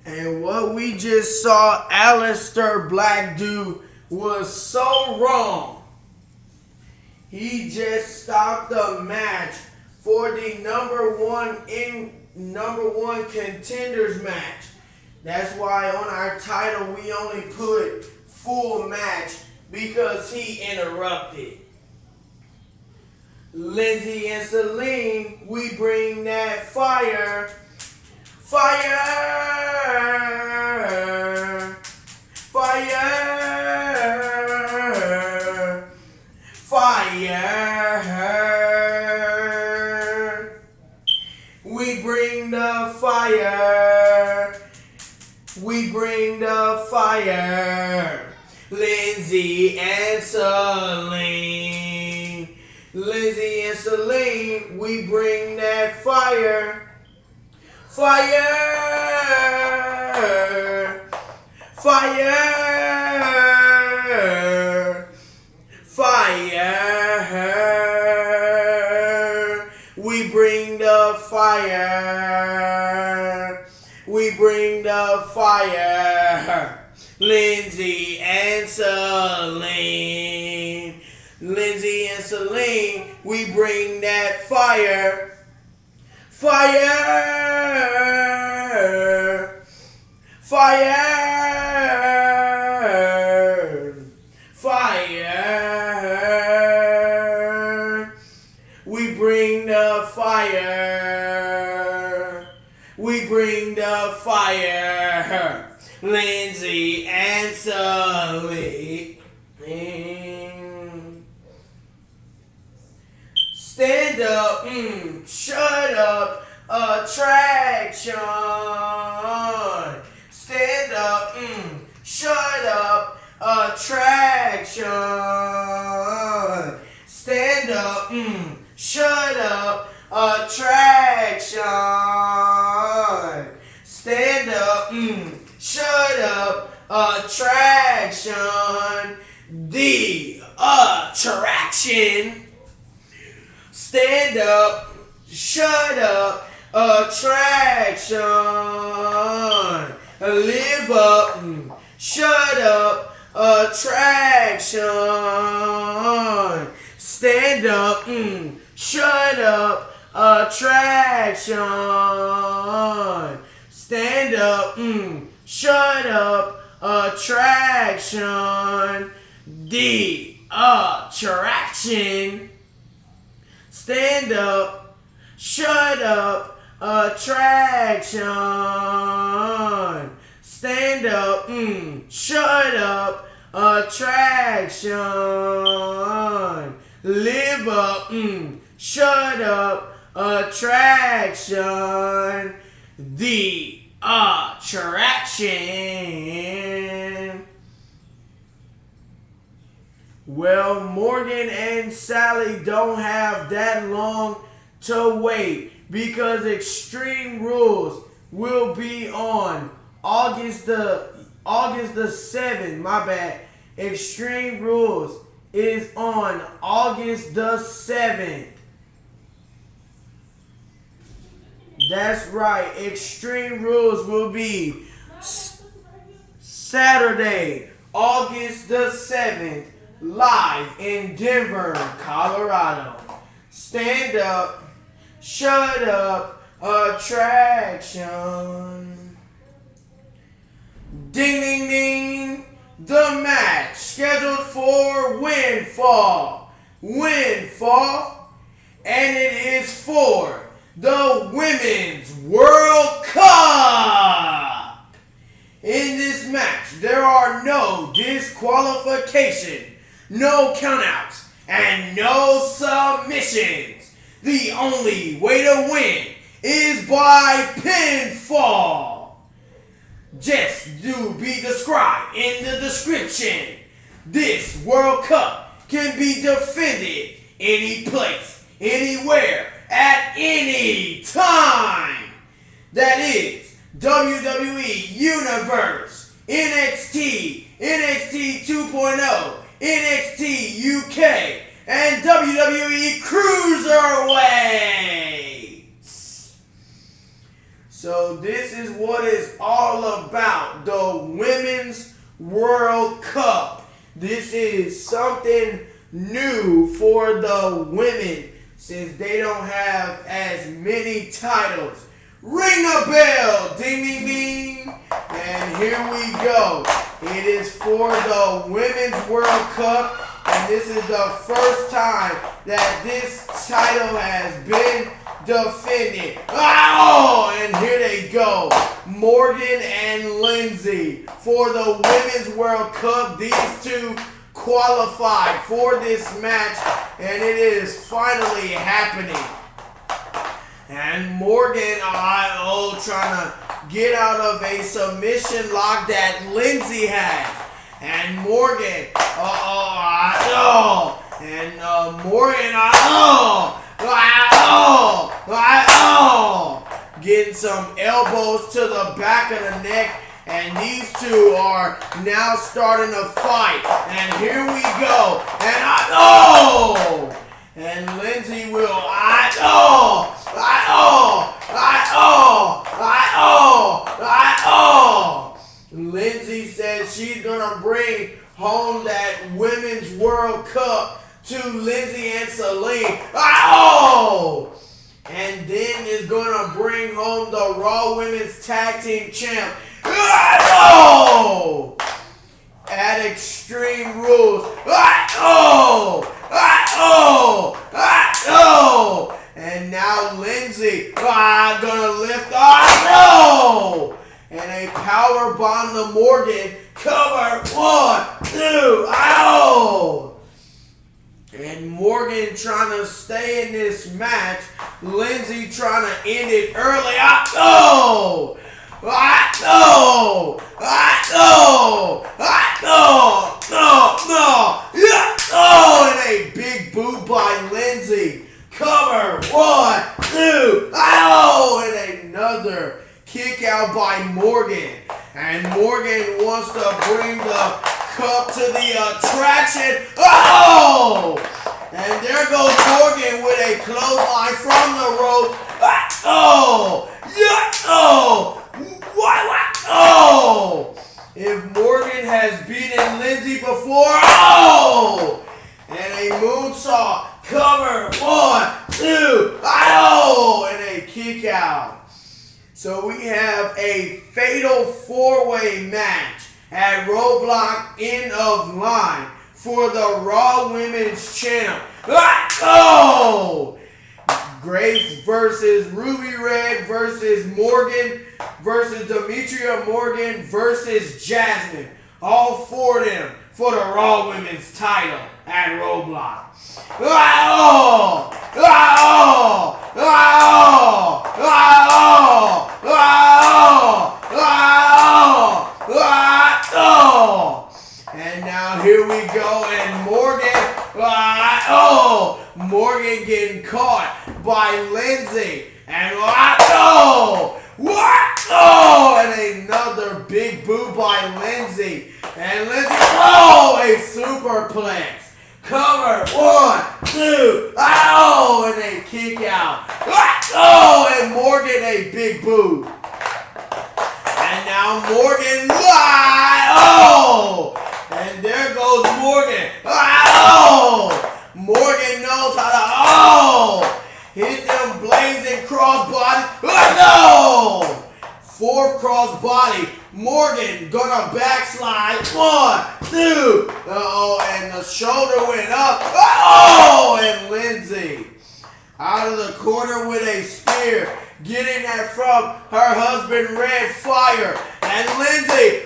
And what we just saw Alistair Black do was so wrong. He just stopped the match for the number one contenders match. That's why on our title we only put full match because he interrupted. Lindsey and Celine, we bring that fire. Fire! Fire! Fire! We bring the fire. We bring the fire. Lindsey and Celine. Lindsey and Celine, we bring that fire. Fire! Fire! Fire! We bring the fire. We bring the fire. Lindsey and Celine. Lindsey and Celine, we bring that fire. Fire! Fire! Fire! We bring the fire. We bring the fire. Lindsey and Celine. Stand up, shut up, attraction. Stand up, shut up, attraction. Stand up, shut up, attraction. Stand up, shut up, attraction. The attraction. Stand up, shut up, attraction. Live up, shut up, attraction. Stand up, shut up, attraction. Stand up, shut up, attraction. The attraction. Stand up, shut up, attraction. Stand up, shut up, attraction. Live up, shut up, attraction. The attraction. Well, Morgan and Sally don't have that long to wait because Extreme Rules will be on August the 7th. My bad. Extreme Rules is on August the 7th. That's right. Extreme Rules will be Saturday, August the 7th. Live in Denver, Colorado. Stand up, shut up, attraction. Ding, ding, ding. The match scheduled for Windfall. Windfall. And it is for the Women's World Cup. In this match, there are no disqualifications, no countouts, and no submissions. The only way to win is by pinfall. Just do be described in the description. This World Cup can be defended any place, anywhere, at any time. That is WWE Universe, NXT, NXT 2.0, NXT UK, and WWE Cruiserweights. So this is what it's all about, the Women's World Cup. This is something new for the women since they don't have as many titles. Ring the bell, ding, ding, ding. And here we go. It is for the Women's World Cup, and this is the first time that this title has been defended. Oh, and here they go. Morgan and Lindsey for the Women's World Cup. These two qualified for this match, and it is finally happening. And Morgan, trying to get out of a submission lock that Lindsey has. And Morgan, getting some elbows to the back of the neck. And these two are now starting to fight. And here we go. And Lindsey will, Lindsey says she's gonna bring home that Women's World Cup to Lindsey and Celine. And then is gonna bring home the Raw Women's Tag Team Champ. At Extreme Rules. And now Lindsey gonna lift. And a power bomb to Morgan. Cover. 1, 2. And Morgan trying to stay in this match. Lindsey trying to end it early. And a big boot by Lindsey. Cover. 1, 2. And another kick out by Morgan. And Morgan wants to bring the cup to the attraction. And there goes Morgan with a clothesline from the rope. If Morgan has beaten Lindsey before, and a moonsault. Cover. 1, 2. And a kick out. So we have a fatal 4-way match at Roadblock End of Line for the Raw Women's Champ. Grace versus Ruby Red versus Morgan versus Demetria Morgan versus Jasmine. All 4 of them for the Raw Women's title at Roadblock. And now here we go, and Morgan getting caught by Lindsey, and and another big boot by Lindsey, and Lindsey, a superplex. Cover. 1, 2. And a kick out. And Morgan a big boot. And now Morgan. And there goes Morgan. Morgan knows how to hit them blazing crossbodies. 4th crossbody. Morgan gonna backslide. 1, 2. And the shoulder went up. And Lindsey out of the corner with a spear, getting that from her husband Red Fire. And Lindsey,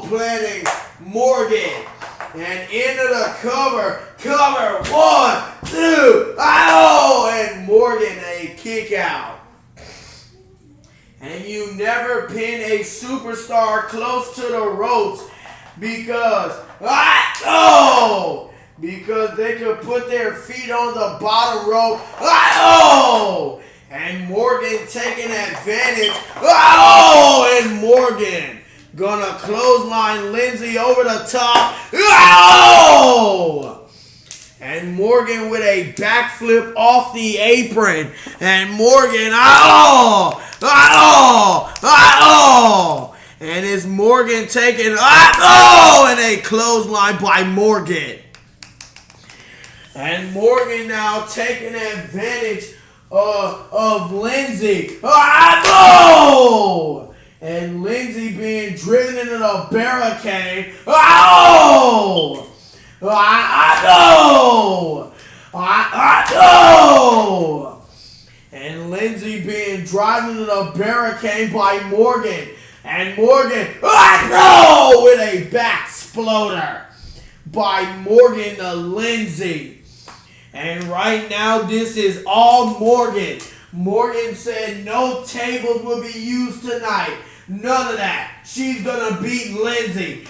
planting Morgan. And into the cover. 1, 2. And Morgan a kick out. And you never pin a superstar close to the ropes because they could put their feet on the bottom rope. And Morgan taking advantage. And Morgan gonna clothesline Lindsey over the top. And Morgan with a backflip off the apron. And Morgan, and it's Morgan taking, and a clothesline by Morgan. And Morgan now taking advantage of Lindsey. And Lindsey being driven into the barricade. And Lindsey being driven into the barricade by Morgan. And Morgan, with a back exploder by Morgan to Lindsey. And right now, this is all Morgan. Morgan said no tables will be used tonight. None of that. She's gonna beat Lindsey.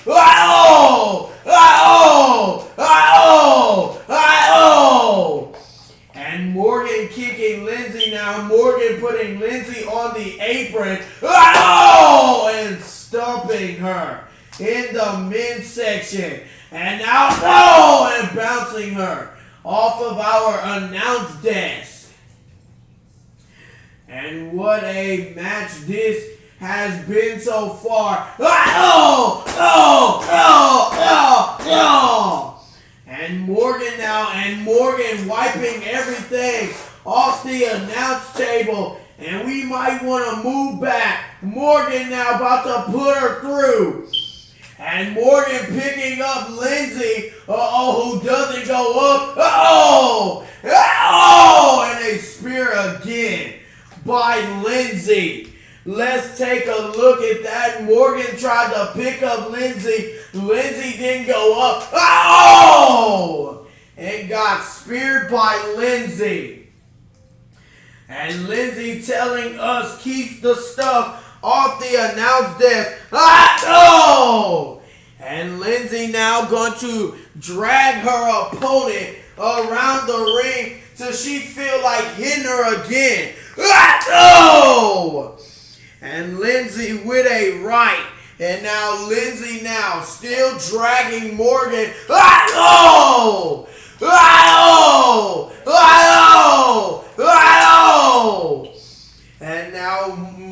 And Morgan kicking Lindsey now. Morgan putting Lindsey on the apron. And stomping her in the midsection. And now, and bouncing her off of our announce desk. And what a match this has been so far. And Morgan now, and Morgan wiping everything off the announce table. And we might want to move back. Morgan now about to put her through. And Morgan picking up Lindsey, who doesn't go up. And a spear again by Lindsey. Let's take a look at that. Morgan tried to pick up Lindsey. Lindsey didn't go up. And got speared by Lindsey. And Lindsey telling us keep the stuff off the announce desk. And Lindsey now going to drag her opponent around the ring till she feel like hitting her again. And Lindsey with a right. And now Lindsey now still dragging Morgan. And now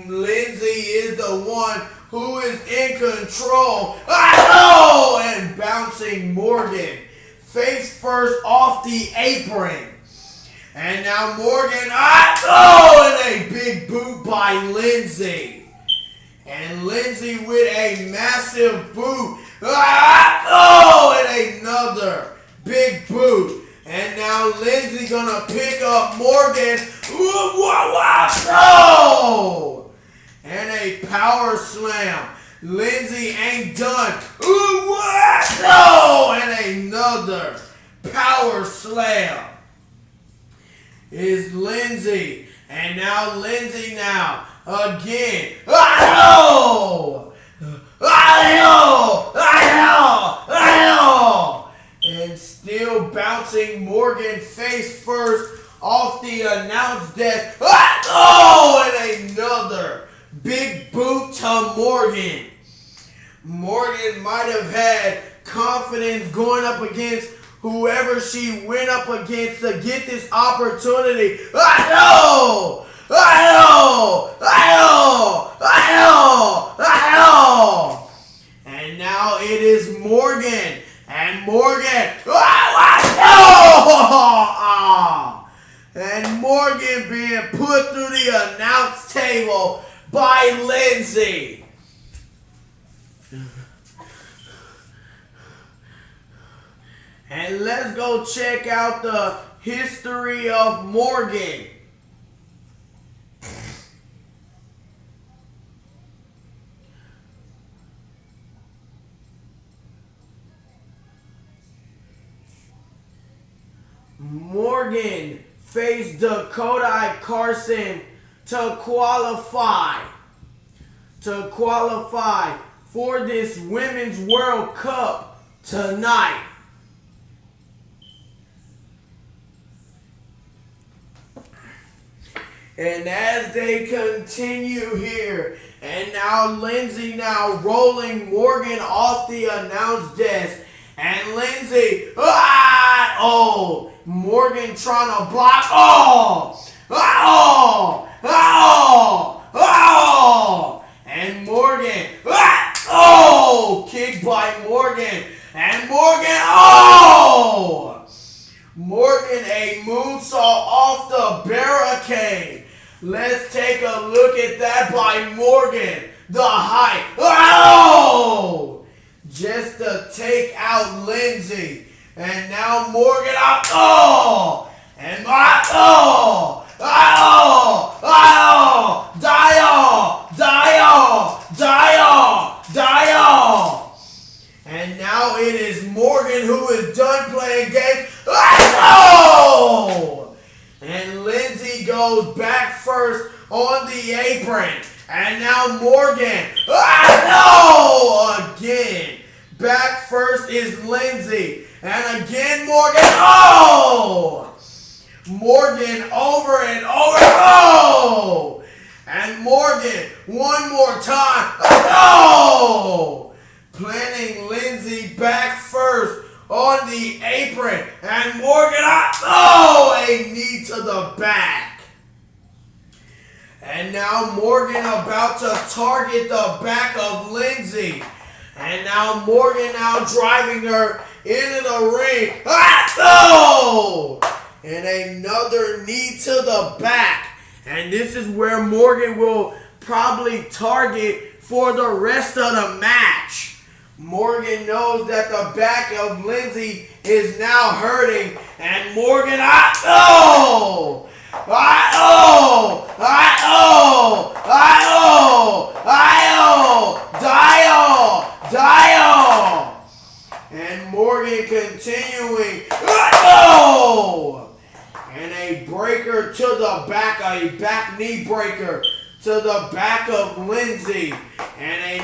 Lindsey is the one who is in control. And bouncing Morgan face first off the apron. And now Morgan, and a big boot by Lindsey. And Lindsey with a massive boot. And another big boot. And now Lindsey gonna pick up Morgan. And a power slam. Lindsey ain't done. And another power slam is Lindsey. And now Lindsey now again. And still bouncing Morgan face first off the announce desk. And another big boot to Morgan. Morgan might have had confidence going up against whoever she went up against to get this opportunity. And now it is Morgan. And Morgan. And Morgan being put through the announce table by Lindsey. And let's go check out the history of Morgan. Morgan faced Dakota Carson to qualify for this Women's World Cup tonight. And as they continue here, and now Lindsey now rolling Morgan off the announce desk, and Lindsey, Oh, Morgan trying to block. Oh, oh, oh, oh, and Morgan. Oh, kick by Morgan, and Morgan. Oh, Morgan a moonsault off the barricade. Let's take a look at that by Morgan. The height. Oh! Just to take out Lindsey. And now Morgan out. Oh! And oh! Oh! Oh! Die. And now it is Morgan who is done playing games. Oh! And Lindsey goes back first on the apron. And now Morgan. No! Again. Back first is Lindsey. And again Morgan. Oh! Morgan over and over. Oh! And Morgan one more time. Oh! Planting Lindsey back first on the apron. And Morgan. Oh! A knee to the back. And now Morgan about to target the back of Lindsey. And now Morgan now driving her into the ring. Oh! And another knee to the back. And this is where Morgan will probably target for the rest of the match. Morgan knows that the back of Lindsey is now hurting. And Morgan, oh! And Morgan continuing. And a breaker to the back, a back knee breaker to the back of Lindsey. And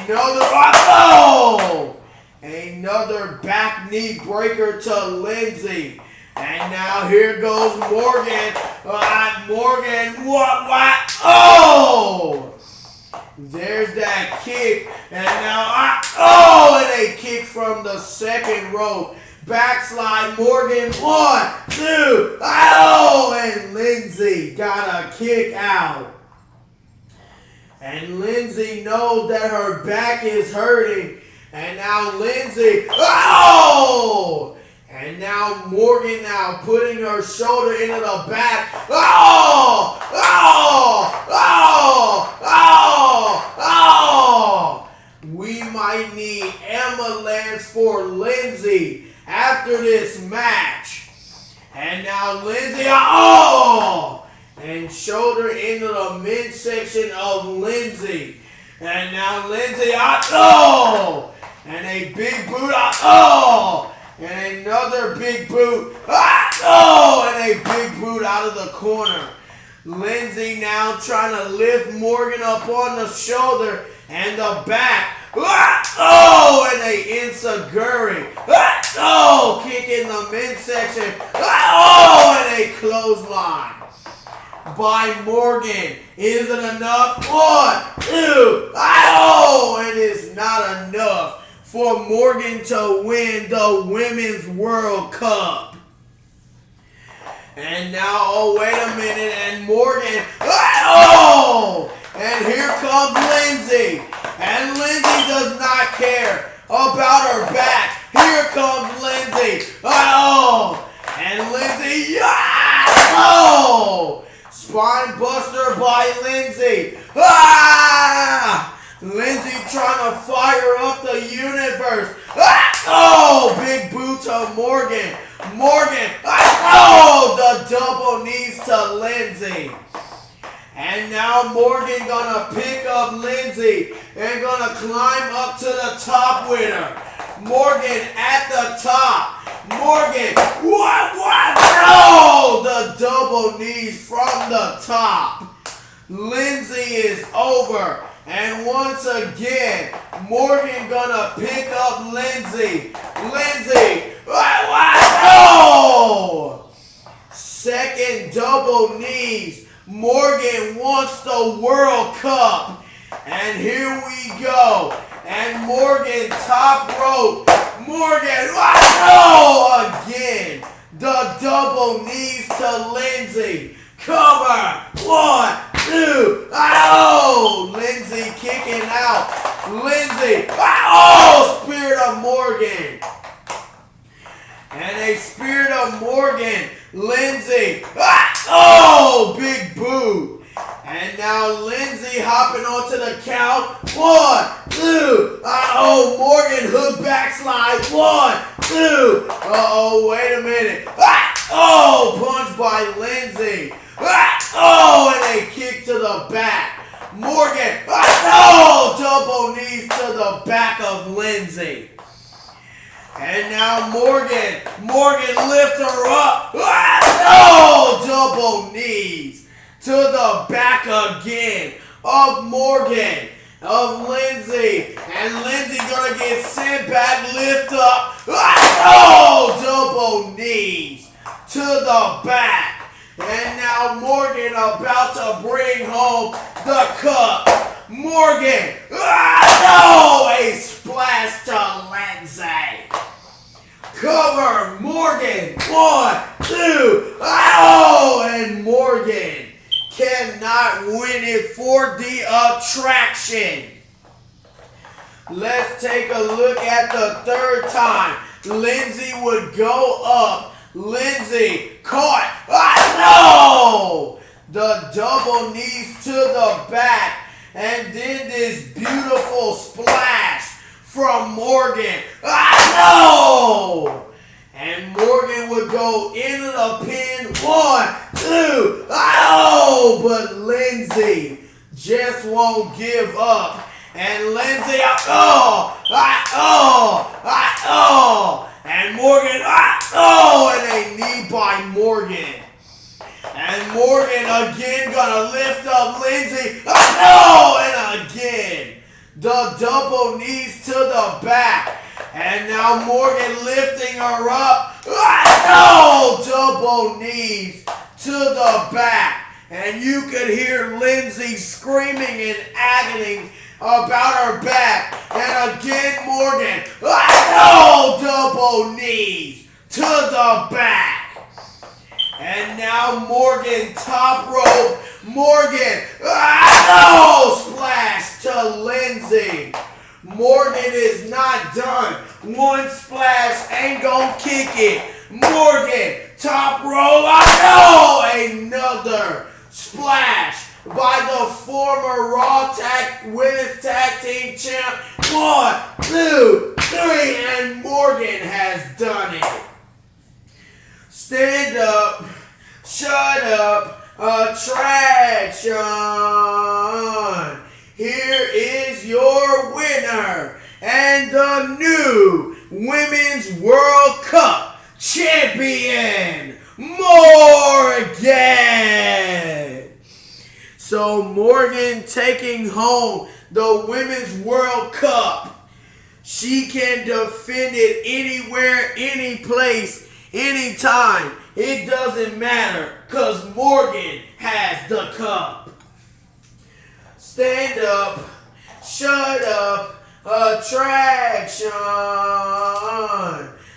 another back knee breaker to Lindsey. And now here goes Morgan. Morgan, what? Oh! There's that kick. And now, and a kick from the second rope. Backslide Morgan. 1, 2, and Lindsey got a kick out. And Lindsey knows that her back is hurting. And now Lindsey, and now Morgan now putting her shoulder into the back. We might need ambulance for Lindsey after this match. And now Lindsey, and shoulder into the midsection of Lindsey. And now Lindsey, and a big boot, and another big boot, and a big boot out of the corner. Lindsey now trying to lift Morgan up on the shoulder and the back. And a enziguri. Kick in the midsection. And a clothesline by Morgan. Is it enough? 1, 2, and it's not enough for Morgan to win the Women's World Cup. And now, wait a minute, and Morgan, and here comes Lindsey. And Lindsey does not care about her back. Here comes Lindsey. And Lindsey, spine buster by Lindsey. Lindsey trying to fire up the universe. Big boot to Morgan. The double knees to Lindsey. And now Morgan gonna pick up Lindsey and gonna climb up to the top with her. Morgan at the top. Morgan, the double knees from the top. Lindsey is over. And once again, Morgan gonna pick up Lindsey. Second double knees. Morgan wants the World Cup. And here we go. And Morgan top rope. Morgan, again. The double knees to Lindsey. Cover. 1, 2. Oh! Lindsey kicking out. Lindsey. Oh! Spirit of Morgan. And a Spirit of Morgan. Lindsey. Oh! Big boot. And now Lindsey hopping onto the count. 1, 2. Oh, Morgan hook backslide. 1, 2. Uh-oh, wait a minute. Oh, punch by Lindsey. Oh, and a kick to the back. Morgan. Oh, double knees to the back of Lindsey. And now Morgan lift her up. Oh, double knees to the back again of Morgan, of Lindsey. And Lindsey gonna get sent back, lift up. Oh, double knees to the back. And now Morgan about to bring home the cup. Morgan. Oh, a splash to Lindsey. Cover. Morgan. 1, 2. Oh, and Morgan cannot win it for the attraction. Let's take a look at the third time. Lindsey would go up. Lindsey caught. No! The double knees to the back. And then this beautiful splash from Morgan. No! And Morgan would go into the pin. 1, 2. Oh, but Lindsey just won't give up. And Lindsey, and Morgan, and a knee by Morgan. And Morgan again gonna lift up Lindsey. And again. The double knees to the back. And now Morgan lifting her up. Double knees to the back. And you could hear Lindsey screaming in agony about her back. And again Morgan. Double knees to the back. And now Morgan top rope. Morgan. Splash to Lindsey. Morgan is not done. One splash ain't gonna kick it. Morgan top rope. Another splash by the former Raw Women's Tag Team Champ. 1, 2, 3, and Morgan has done it. Stand up, shut up, attraction. Here is your winner and the new Women's World Cup champion, Morgan. So Morgan taking home the Women's World Cup. She can defend it anywhere, any place, anytime. It doesn't matter because Morgan has the cup. Stand up, shut up, attraction.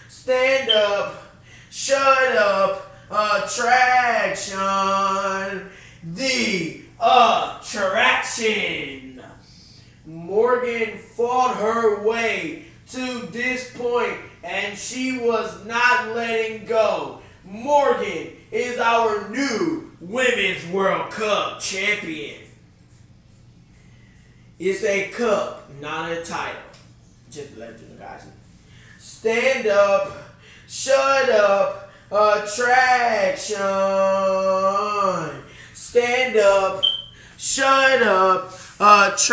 Stand up, shut up, attraction. The attraction. Morgan fought her way to this point and she was not letting go. Morgan is our new Women's World Cup champion. It's a cup, not a title. Just to let you guys know. Stand up, shut up, attraction. Stand up, shut up, attraction.